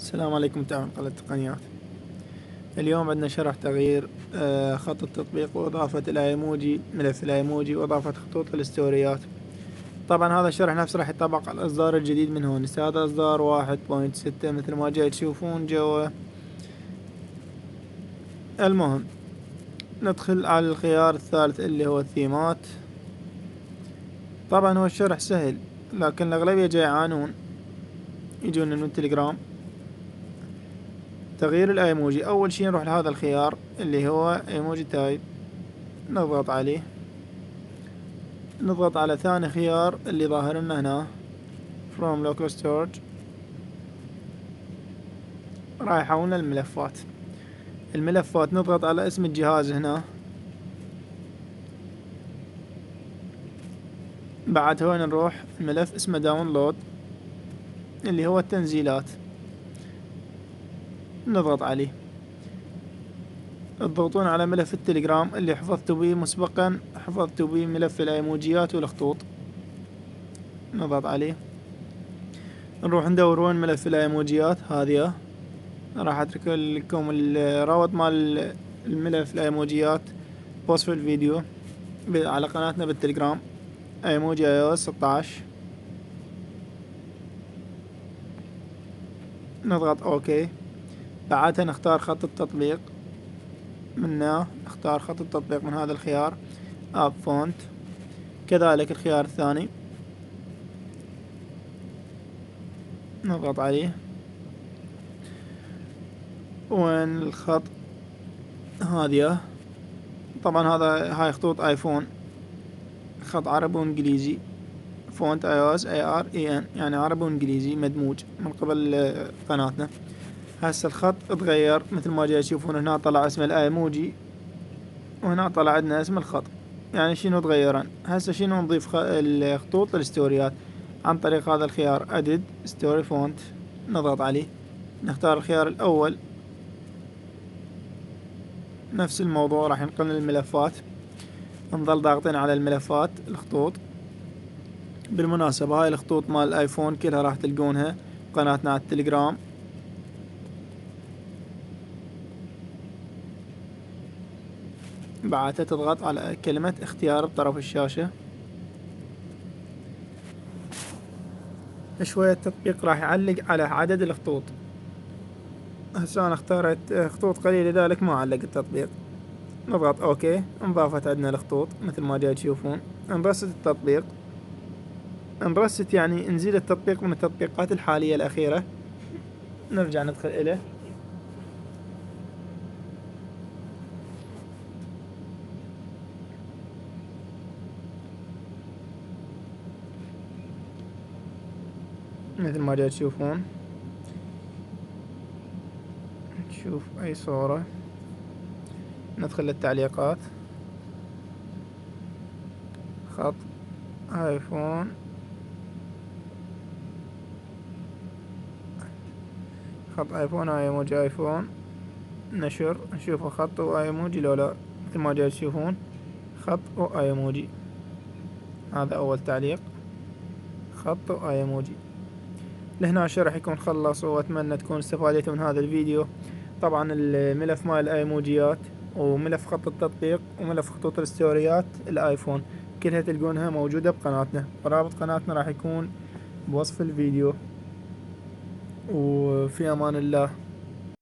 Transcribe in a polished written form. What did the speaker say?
السلام عليكم متابعين قناة التقنيات. اليوم عندنا شرح تغيير خط التطبيق وإضافة الأيموجي، ملف الأيموجي وإضافة خطوط الاستوريات. طبعا هذا الشرح نفسه راح يطبق على الإصدار الجديد من هون. هذا إصدار 1.6 مثل ما جاي تشوفون جوا. المهم ندخل على الخيار الثالث اللي هو الثيمات. طبعا هو الشرح سهل لكن الأغلبية جاي يعانون، يجون من التليجرام. تغيير الايموجي، اول شي نروح لهذا الخيار اللي هو ايموجي تايب، نضغط عليه. نضغط على ثاني خيار اللي ظاهر لنا هنا from local storage، راح يحولنا الملفات. نضغط على اسم الجهاز هنا. بعد هون نروح الملف اسمه داونلود اللي هو التنزيلات، نضغط عليه. تضغطون على ملف التليجرام اللي حفظتوا به مسبقا، حفظتوا به ملف الايموجيات والخطوط، نضغط عليه. نروح ندور وين ملف الايموجيات. هذه راح اترك لكم الرابط مال الملف الايموجيات بوست في الفيديو على قناتنا بالتليجرام، ايموجي iOS 16. نضغط اوكي. بعدها نختار خط التطبيق، نختار خط التطبيق من هذا الخيار اب فونت. كذلك الخيار الثاني نضغط عليه. وين الخط؟ هذه طبعا هاي خطوط ايفون، خط عربي وانجليزي، فونت iOS AREN يعني عربي وانجليزي مدموج من قبل قناتنا. هسه الخط اتغير مثل ما جاي تشوفون هنا، طلع اسم الايموجي وهنا طلع عندنا اسم الخط. يعني شنو تغيرن؟ هسه شنو نضيف الخطوط للستوريات عن طريق هذا الخيار Edit Story Font، نضغط عليه. نختار الخيار الاول، نفس الموضوع راح ينقلنا الملفات، نظل ضاغطين على الملفات الخطوط. بالمناسبة هاي الخطوط مال الايفون كلها راح تلقونها قناتنا على التليجرام. بعدها تضغط على كلمة اختيار بطرف الشاشة. شوية التطبيق راح يعلق على عدد الخطوط. هسه انا اختارت خطوط قليلة لذلك ما علق التطبيق. نضغط اوكي. انضافت عندنا الخطوط مثل ما جاي تشوفون. نرست التطبيق، نرست يعني نزيل التطبيق من التطبيقات الحالية الأخيرة. نرجع ندخل إليه. مثل ما جاي تشوفون، نشوف أي صورة. ندخل للتعليقات، خط آيفون، خط آيفون ايموجي ايفون، نشر. نشوفه خط وايموجي لو لا. مثل ما جاي تشوفون خط وايموجي. هذا أول تعليق، خط وايموجي. لهنا الشرح يكون خلص، وأتمنى تكون استفادتوا من هذا الفيديو. طبعا الملف مال الايموجيات وملف خط التطبيق وملف خطوط الاستوريات الايفون كلها تلقونها موجودة بقناتنا، ورابط قناتنا راح يكون بوصف الفيديو. وفي امان الله.